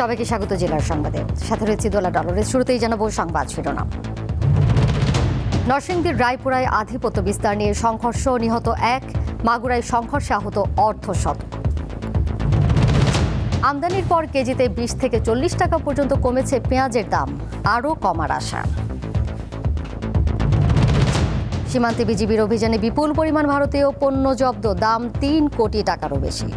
সবাইকে স্বাগত জেলার সংবাদে। সাথে রয়েছে দোলা ডলরের। শুরুতেই জানাবো সংবাদ শিরোনাম। নরসিংদীর রায়পুরায় আধিপত্য বিস্তার নিয়ে সংঘর্ষ, নিহত 1, মাগুরায় সংঘর্ষে আহত অর্ধশত। আমদানির পর কেজিতে 20 থেকে 40 টাকা পর্যন্ত কমেছে পেঁয়াজের দাম, আরও কমার আশা। সীমান্তে বিজিবির অভিযানে বিপুল পরিমাণ ভারতীয় পণ্য জব্দ, দাম 3 কোটি টাকারও বেশি।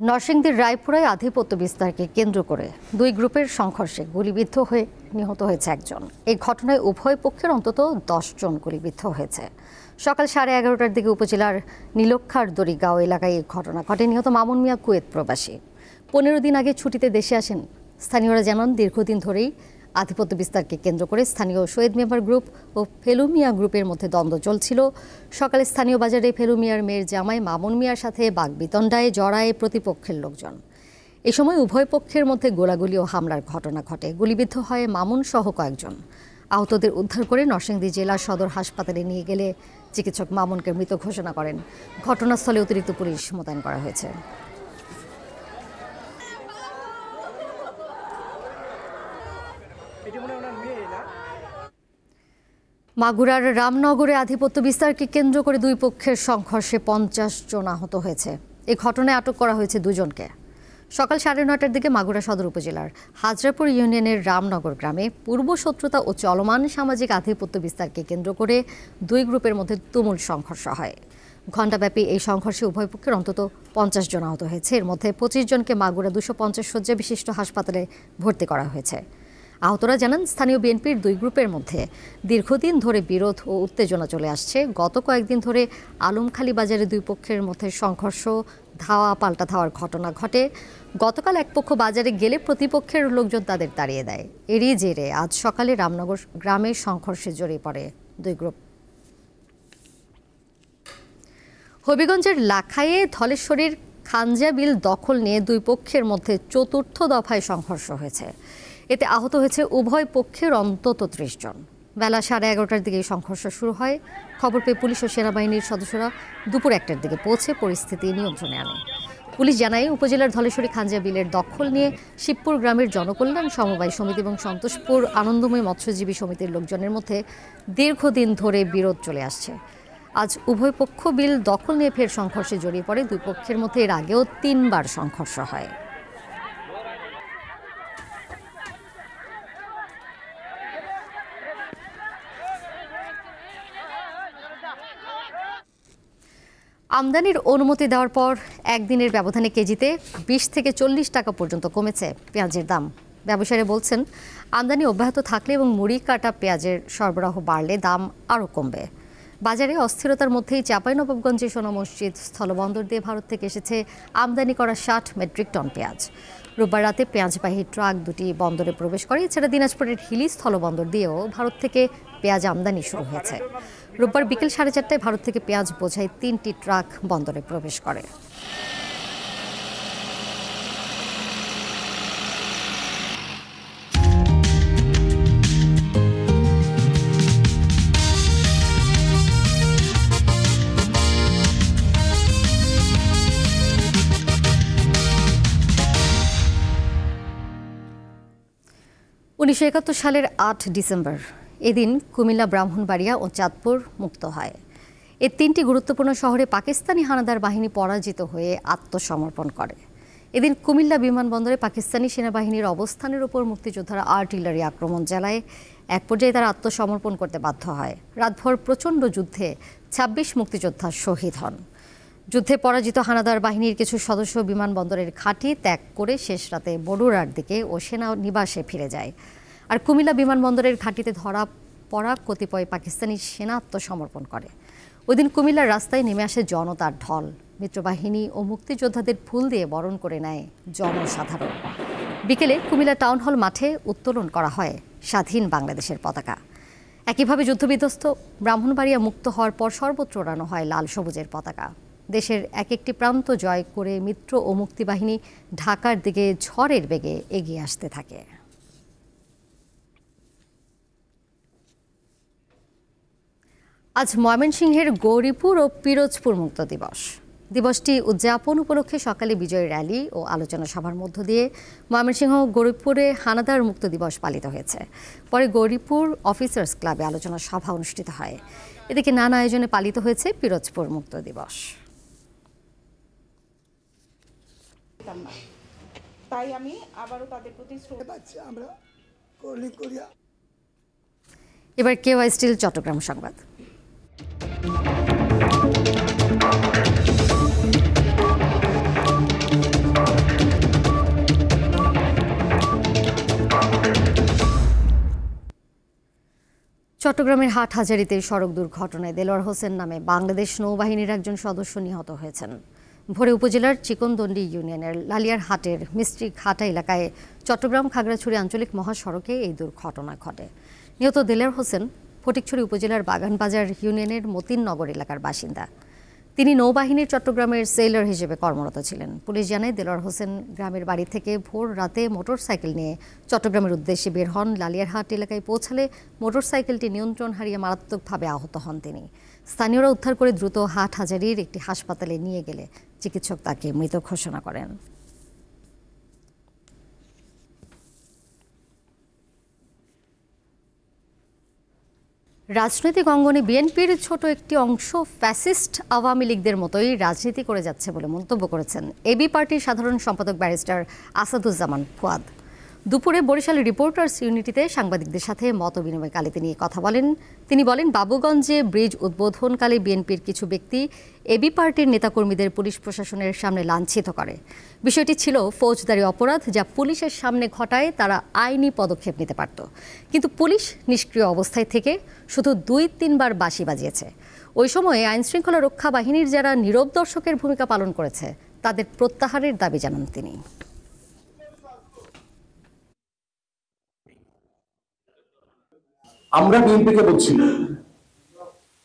নরসিংদীর রায়পুরায় আধিপত্য বিস্তারকে কেন্দ্র করে 2 গ্রুপের সংঘর্ষে গুলিবিদ্ধ হয়ে নিহত হয়েছে 1 জন। এই ঘটনায় উভয় পক্ষের অন্তত 10 জন গুলিবিদ্ধ হয়েছে। সকাল 11:30টার দিকে উপজেলার নীলক্ষার দড়িগাঁও এলাকায় এই ঘটনা ঘটে। নিহত মামুন মিয়া কুয়েত প্রবাসী। 15 দিন আগে ছুটিতে দেশে আসেন। স্থানীয়রা জানান, দীর্ঘদিন ধরেই আধিপত্য বিস্তারকে কেন্দ্র করে স্থানীয় শহীদ মেম্বার গ্রুপ ও ফেলু মিয়া গ্রুপের মধ্যে দ্বন্দ্ব চলছিল। সকালে স্থানীয় বাজারে ফেলু মিয়ার মেয়ের জামাই মামুন মিয়ার সাথে বাগবিতণ্ডায় জড়ায় প্রতিপক্ষের লোকজন। এ সময় উভয় পক্ষের মধ্যে গোলাগুলি ও হামলার ঘটনা ঘটে। গুলিবিদ্ধ হয় মামুন সহ কয়েকজন। আহতদের উদ্ধার করে নরসিংদী জেলা সদর হাসপাতালে নিয়ে গেলে চিকিৎসক মামুনকে মৃত ঘোষণা করেন। ঘটনাস্থলে অতিরিক্ত পুলিশ মোতায়েন করা হয়েছে। মাগুরার রামনগরে আধিপত্য বিস্তারকে কেন্দ্র করে 2 পক্ষের সংঘর্ষে 50 জন আহত হয়েছে। এই ঘটনায় আটক করা হয়েছে 2 জনকে। সকাল 9:30টার দিকে মাগুরা সদর উপজেলার হাজরাপুর ইউনিয়নের রামনগর গ্রামে পূর্ব শত্রুতা ও চলমান সামাজিক আধিপত্য বিস্তারকে কেন্দ্র করে 2 গ্রুপের মধ্যে তুমুল সংঘর্ষ হয়। ঘণ্টাব্যাপী এই সংঘর্ষে উভয় পক্ষের অন্তত 50 জন আহত হয়েছে। এর মধ্যে 25 জনকে মাগুরা 250 শয্যা বিশিষ্ট হাসপাতালে ভর্তি করা হয়েছে। আহতরা জানান, স্থানীয় বিএনপির 2 গ্রুপের মধ্যে দীর্ঘদিন ধরে বিরোধ ও উত্তেজনা চলে আসছে। গত কয়েকদিন ধরে আলমখালী বাজারে 2 পক্ষের মধ্যে সংঘর্ষ, ধাওয়া পাল্টা ধাওয়ার ঘটনা ঘটে। গতকাল এক পক্ষ বাজারে গেলে প্রতিপক্ষের লোকজন তাদের তাড়িয়ে দেয়। এরই জেরে আজ সকালে রামনগর গ্রামের সংঘর্ষে জড়িয়ে পড়ে 2 গ্রুপ। হবিগঞ্জের লাখাইয়ে ধলেশ্বরীর খানজা বিল দখল নিয়ে 2 পক্ষের মধ্যে 4র্থ দফায় সংঘর্ষ হয়েছে। এতে আহত হয়েছে উভয় পক্ষের অন্তত 30 জন। বেলা 11:30টার দিকে সংঘর্ষ শুরু হয়। খবর পেয়ে পুলিশ ও সেনাবাহিনীর সদস্যরা দুপুর 1টার দিকে পৌঁছে পরিস্থিতি নিয়ন্ত্রণে আনে। পুলিশ জানায়, উপজেলার ধলেশ্বরী খানজা বিলের দখল নিয়ে শিবপুর গ্রামের জনকল্যাণ সমবায় সমিতি এবং সন্তোষপুর আনন্দময় মৎস্যজীবী সমিতির লোকজনের মধ্যে দীর্ঘদিন ধরে বিরোধ চলে আসছে। আজ উভয় পক্ষ বিল দখল নিয়ে ফের সংঘর্ষে জড়িয়ে পড়ে। 2 পক্ষের মধ্যে এর আগেও 3 বার সংঘর্ষ হয়। আমদানির অনুমতি দেওয়ার পর একদিনের ব্যবধানে কেজিতে 20 থেকে 40 টাকা পর্যন্ত কমেছে পেঁয়াজের দাম। ব্যবসায়ীরা বলছেন, আমদানি অব্যাহত থাকলে এবং মুড়ি কাটা পেঁয়াজের সরবরাহ বাড়লে দাম আরও কমবে। বাজারে অস্থিরতার মধ্যেই চাঁপাইনবাবগঞ্জে সোনা মসজিদ স্থলবন্দর দিয়ে ভারত থেকে এসেছে আমদানি করা 60 মেট্রিক টন পেঁয়াজ। রোববার রাতে পেঁয়াজবাহী ট্রাক 2টি বন্দরে প্রবেশ করে। এছাড়া দিনাজপুরের হিলি স্থলবন্দর দিয়েও ভারত থেকে পেঁয়াজ আমদানি শুরু হয়েছে। রোববার বিকেল 4:30টায় ভারত থেকে পেঁয়াজ বোঝাই 3টি ট্রাক বন্দরে প্রবেশ করে। উনিশশো সালের 8 ডিসেম্বর এদিন কুমিল্লা, ব্রাহ্মণবাড়িয়া ও চাঁদপুর মুক্ত হয়। এই 3টি গুরুত্বপূর্ণ শহরে পাকিস্তানি হানাদার বাহিনী পরাজিত হয়ে আত্মসমর্পণ করে। এদিন কুমিল্লা বিমানবন্দরে পাকিস্তানি সেনাবাহিনীর অবস্থানের উপর মুক্তিযোদ্ধারা আর্টিলারি আক্রমণ চালায়। এক পর্যায়ে তারা আত্মসমর্পণ করতে বাধ্য হয়। রাতভর প্রচণ্ড যুদ্ধে 26 মুক্তিযোদ্ধা শহীদ হন। যুদ্ধে পরাজিত হানাদার বাহিনীর কিছু সদস্য বিমানবন্দরের ঘাঁটি ত্যাগ করে শেষ রাতে বড়ুরার দিকে ও সেনা নিবাসে ফিরে যায়। আর কুমিল্লা বিমানবন্দরের ঘাঁটিতে ধরা পড়া কতিপয় পাকিস্তানি সেনা আত্মসমর্পণ করে। ওই দিন কুমিল্লার রাস্তায় নেমে আসে জনতার ঢল। মিত্রবাহিনী ও মুক্তিযোদ্ধাদের ফুল দিয়ে বরণ করে নেয় জনসাধারণ। বিকেলে কুমিল্লা টাউন হল মাঠে উত্তোলন করা হয় স্বাধীন বাংলাদেশের পতাকা। একইভাবে যুদ্ধবিধ্বস্ত ব্রাহ্মণবাড়িয়া মুক্ত হওয়ার পর সর্বত্র ওড়ানো হয় লাল সবুজের পতাকা। দেশের এক একটি প্রান্ত জয় করে মিত্র ও মুক্তিবাহিনী ঢাকার দিকে ঝড়ের বেগে এগিয়ে আসতে থাকে। আজ ময়মনসিংহের গৌরীপুর ও পিরোজপুর মুক্ত দিবস। দিবসটি উদযাপন উপলক্ষে সকালে বিজয় র্যালি ও আলোচনা সভার মধ্য দিয়ে ময়মনসিংহ গৌরীপুরে হানাদার মুক্ত দিবস পালিত হয়েছে। পরে গৌরীপুর অফিসার্স ক্লাবে আলোচনা সভা অনুষ্ঠিত হয়। এদিকে নানা আয়োজনে পালিত হয়েছে পিরোজপুর মুক্ত দিবস। তাই আমি আবারও তাদের প্রতি এবার কেওয়াই স্টিল চট্টগ্রাম সংবাদ। চট্টগ্রামের হাটহাজারীতে সড়ক দুর্ঘটনায় দেলোয়ার হোসেন নামে বাংলাদেশ নৌবাহিনীর একজন সদস্য নিহত হয়েছেন। ভোরে উপজেলার চিকনদন্ডি ইউনিয়নের লালিয়ার হাটের মিস্ত্রি ঘাটা এলাকায় চট্টগ্রাম খাগড়াছড়ি আঞ্চলিক মহাসড়কে এই দুর্ঘটনা ঘটে। নিহত দেলোয়ার হোসেন ফটিকছড়ি উপজেলার বাগানবাজার ইউনিয়নের মতিননগর এলাকার বাসিন্দা। তিনি নৌবাহিনীর চট্টগ্রামের সেইলর হিসেবে কর্মরত ছিলেন। পুলিশ জানায় দেলোয়ার হোসেন গ্রামের বাড়ি থেকে ভোর রাতে মোটরসাইকেল নিয়ে চট্টগ্রামের উদ্দেশ্যে বের হন। লালিয়ারহাট এলাকায় পৌঁছালে মোটরসাইকেলটি নিয়ন্ত্রণ হারিয়ে মারাত্মকভাবে আহত হন তিনি। স্থানীয়রা উদ্ধার করে দ্রুত হাটহাজারীর একটি হাসপাতালে নিয়ে গেলে চিকিৎসক তাকে মৃত ঘোষণা করেন। রাজনৈতিক অঙ্গনে বিএনপির ছোট একটি অংশ ফ্যাসিস্ট আওয়ামী লীগদের মতোই রাজনীতি করে যাচ্ছে বলে মন্তব্য করেছেন এবি পার্টির সাধারণ সম্পাদক ব্যারিস্টার আসাদুজ্জামান ফুয়াদ। দুপুরে বরিশালের রিপোর্টার্স ইউনিটিতে সাংবাদিকদের সাথে মত বিনিময়কালে তিনি কথা বলেন। তিনি বলেন, বাবুগঞ্জে ব্রিজ উদ্বোধনকালে বিএনপির কিছু ব্যক্তি এবি পার্টির নেতাকর্মীদের পুলিশ প্রশাসনের সামনে লাঞ্ছিত করে। বিষয়টি ছিল ফৌজদারি অপরাধ, যা পুলিশের সামনে ঘটায় তারা আইনি পদক্ষেপ নিতে পারত, কিন্তু পুলিশ নিষ্ক্রিয় অবস্থায় থেকে শুধু 2-3 বার বাঁশি বাজিয়েছে। ওই সময়ে আইনশৃঙ্খলা রক্ষা বাহিনীর যারা নীরব দর্শকের ভূমিকা পালন করেছে তাদের প্রত্যাহারের দাবি জানান তিনি। আমরা বিএনপিকে বলছি,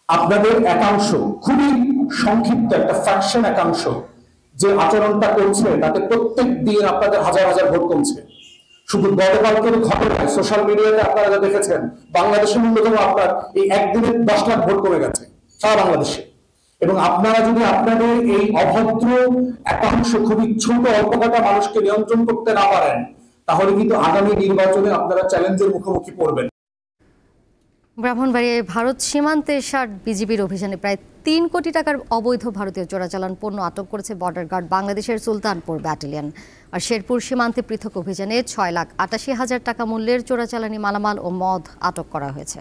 আপনাদের একাংশ, খুবই সংক্ষিপ্ত একটা ফ্র্যাকশন একাংশ যে আচরণটা করছে, তাতে প্রত্যেক দিন আপনাদের হাজার হাজার ভোট কমছে। শুধু গতকালকের ঘটনায় সোশ্যাল মিডিয়াতে আপনারা যা দেখেছেন, বাংলাদেশের ন্যূনতম আপনার এই একদিনে 10 লাখ ভোট কমে গেছে সারা বাংলাদেশে। এবং আপনারা যদি আপনাদের এই অভদ্র একাংশ, খুবই ছোট অল্প কটা মানুষকে নিয়ন্ত্রণ করতে না পারেন, তাহলে কিন্তু আগামী নির্বাচনে আপনারা চ্যালেঞ্জের মুখোমুখি পড়বেন। ব্রাহ্মণবাড়িয়ায় ভারত সীমান্তে 60 বিজিবির অভিযানে প্রায় 3 কোটি টাকার অবৈধ ভারতীয় চোরাচালান পণ্য আটক করেছে বর্ডার গার্ড বাংলাদেশের সুলতানপুর ব্যাটালিয়ন। আর শেরপুর সীমান্তে পৃথক অভিযানে 6,88,000 টাকা মূল্যের চোরাচালানি মালামাল ও মদ আটক করা হয়েছে।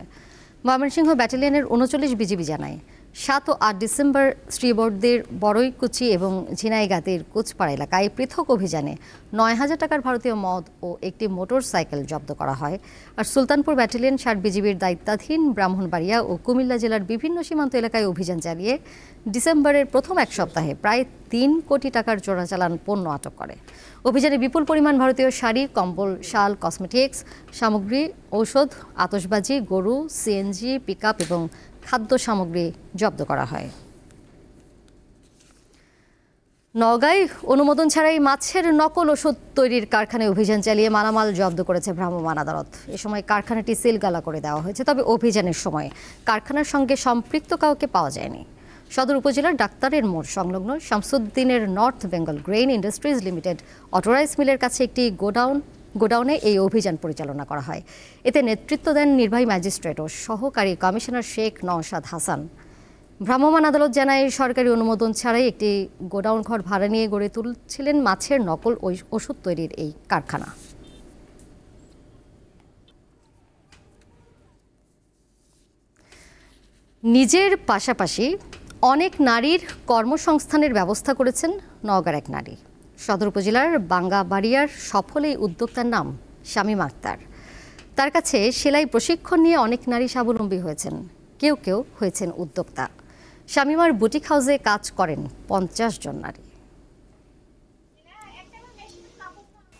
ময়মনসিংহ ব্যাটালিয়নের 39 বিজিবি জানায়, 7 ও 8 ডিসেম্বর শ্রীবর্দের বড়ইকুচি এবং ঝিনাইগাতির কুচপাড়া এলাকায় পৃথক অভিযানে 9,000 টাকার ভারতীয় মদ ও একটি মোটরসাইকেল জব্দ করা হয়। আর সুলতানপুর ব্যাটালিয়ন 60 বিজিবির দায়িত্বাধীন ব্রাহ্মণবাড়িয়া ও কুমিল্লা জেলার বিভিন্ন সীমান্ত এলাকায় অভিযান চালিয়ে ডিসেম্বরের প্রথম এক সপ্তাহে প্রায় 3 কোটি টাকার চোরাচালান পণ্য আটক করে। অভিযানে বিপুল পরিমাণ ভারতীয় শাড়ি, কম্বল, শাল, কসমেটিক্স সামগ্রী, ঔষধ, আতশবাজি, গরু, সিএনজি, পিকআপ এবং খাদ্য সামগ্রী জব্দ করা হয়। নওগাঁয় অনুমোদন ছাড়াই মাছের নকল ওষুধ তৈরির কারখানায় অভিযান চালিয়ে মালামাল জব্দ করেছে ভ্রাম্যমাণ আদালত। এ সময় কারখানাটি সিলগালা করে দেওয়া হয়েছে, তবে অভিযানের সময় কারখানার সঙ্গে সম্পৃক্ত কাউকে পাওয়া যায়নি। সদর উপজেলার ডাক্তারের মোড় সংলগ্ন শামসুদ্দিনের North Bengal grain industries limited auto rice মিলের কাছে একটি গোডাউনে এই অভিযান পরিচালনা করা হয়। এতে নেতৃত্ব দেন নির্বাহী ম্যাজিস্ট্রেট ও সহকারী কমিশনার শেখ নওশাদ হাসান। ভ্রাম্যমাণ আদালত জানায়, সরকারি অনুমোদন ছাড়াই একটি গোডাউন ঘর ভাড়া নিয়ে গড়ে তুলছিলেন মাছের নকল ওষুধ তৈরির এই কারখানা। নিজের পাশাপাশি অনেক নারীর কর্মসংস্থানের ব্যবস্থা করেছেন নওগাঁর এক নারী। সদর উপজেলার বাঙ্গাবাড়িয়ার সফল এই উদ্যোক্তার নাম শামীমা আক্তার। তার কাছে সেলাই প্রশিক্ষণ নিয়ে অনেক নারী স্বাবলম্বী হয়েছেন, কেউ কেউ হয়েছেন উদ্যোক্তা। শামীমার বুটিক হাউসে কাজ করেন 50 জন নারী।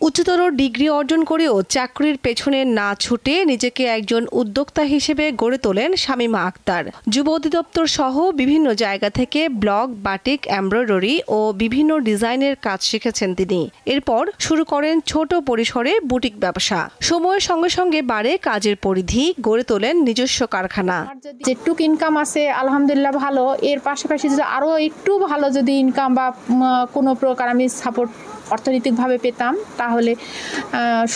উচ্চতর ডিগ্রি অর্জন করেও চাকরির পেছনে না ছুটে নিজেকে একজন উদ্যোক্তা হিসেবে গড়ে তোলেন শামীমা আক্তার। যুব অধিদপ্তর সহ বিভিন্ন জায়গা থেকে ব্লগ, বাটিক, এমব্রয়ডারি ও বিভিন্ন ডিজাইনের কাজ শিখেছেন তিনি। এরপর শুরু করেন ছোট পরিসরে বুটিক ব্যবসা। সময়ের সঙ্গে সঙ্গে বাড়ে কাজের পরিধি, গড়ে তোলেন নিজস্ব কারখানা। যেটুক ইনকাম আছে আলহামদুলিল্লাহ ভালো, এর পাশাপাশি যদি আরও একটু ভালো যদি ইনকাম বা কোনো প্রকার আমি সাপোর্ট অর্থনৈতিকভাবে পেতাম তাহলে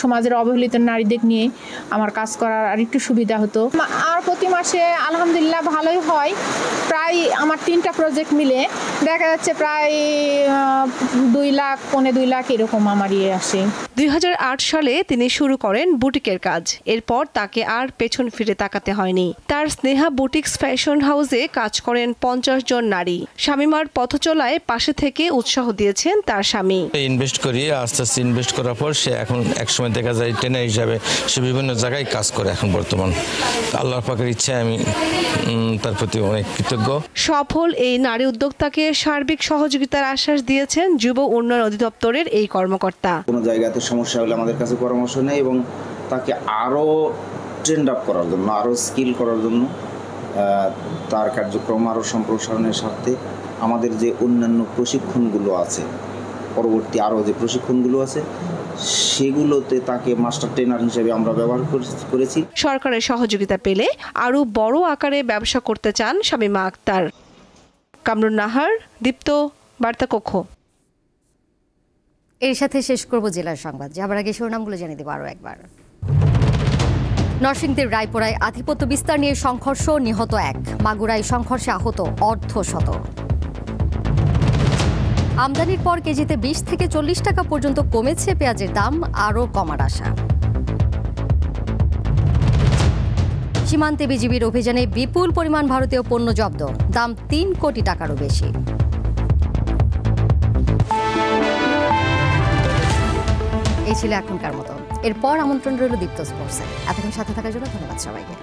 সমাজের অবহেলিত নারীদের নিয়ে আমার কাজ করার আর একটু সুবিধা হতো। আর প্রতি মাসে আলহামদুলিল্লাহ ভালোই হয়, প্রায় আমার 3টা প্রজেক্ট মিলে দেখা যাচ্ছে প্রায় 2 লাখ, 2.25 লাখ এরকম আমার আসে। 2008 সালে তিনি শুরু করেন বুটিকের কাজ। এরপর তাকে আর পেছন ফিরে তাকাতে হয়নি। তার স্নেহা বুটিক্স ফ্যাশন হাউসে কাজ করেন 50 জন নারী। শামীমার পথচলায় পাশে থেকে উৎসাহ দিয়েছেন তার স্বামী। ইনভেস্ট করি, আস্তে আস্তে ইনভেস্ট করার পর সে এখন একসময় দেখা যায় ট্রেনার হিসাবে সে বিভিন্ন জায়গায় কাজ করে। এখন বর্তমান আল্লাহর পাকের ইচ্ছায় আমি তার প্রতি অনেক কৃতজ্ঞ। সফল এই নারী উদ্যোক্তাকে সার্বিক সহযোগিতার আশ্বাস দিয়েছেন যুব উন্নয়ন অধিদপ্তরের এই কর্মকর্তা। কোনো জায়গাতে সমস্যা হলে আমাদের কাছে পরামর্শ নেয় এবং তাকে আরও ট্রেন্ড আপ করার জন্য, আরও স্কিল করার জন্য, তার কার্যক্রম আরও সম্প্রসারণের স্বার্থে আমাদের যে অন্যান্য প্রশিক্ষণগুলো আছে, পরবর্তী আরও যে প্রশিক্ষণগুলো আছে সেগুলোতে তাকে মাস্টার ট্রেনার হিসেবে আমরা ব্যবহার করেছি। সরকারের সহযোগিতা পেলে আরও বড় আকারে ব্যবসা করতে চান শামীমা আক্তার। কামরুন নাহার, দীপ্ত, বার্তা কক্ষ। এর সাথে শেষ করব জেলার সংবাদ। যাবার আগে শিরোনামগুলো জানিয়ে দেব আরও একবার। নরসিংদীর রায়পুরায় আধিপত্য বিস্তার নিয়ে সংঘর্ষ, নিহত 1। মাগুরায় সংঘর্ষে আহত অর্ধশত। আমদানির পর কেজিতে 20 থেকে 40 টাকা পর্যন্ত কমেছে পেঁয়াজের দাম, আরও কমার আশা। সীমান্তে বিজিবির অভিযানে বিপুল পরিমাণ ভারতীয় পণ্য জব্দ, দাম 3 কোটি টাকারও বেশি। এই ছিল এখনকার মতো। এরপর আমন্ত্রণ রইল দীপ্ত স্পোর্টসে। এতক্ষণ সাথে থাকার জন্য ধন্যবাদ সবাইকে।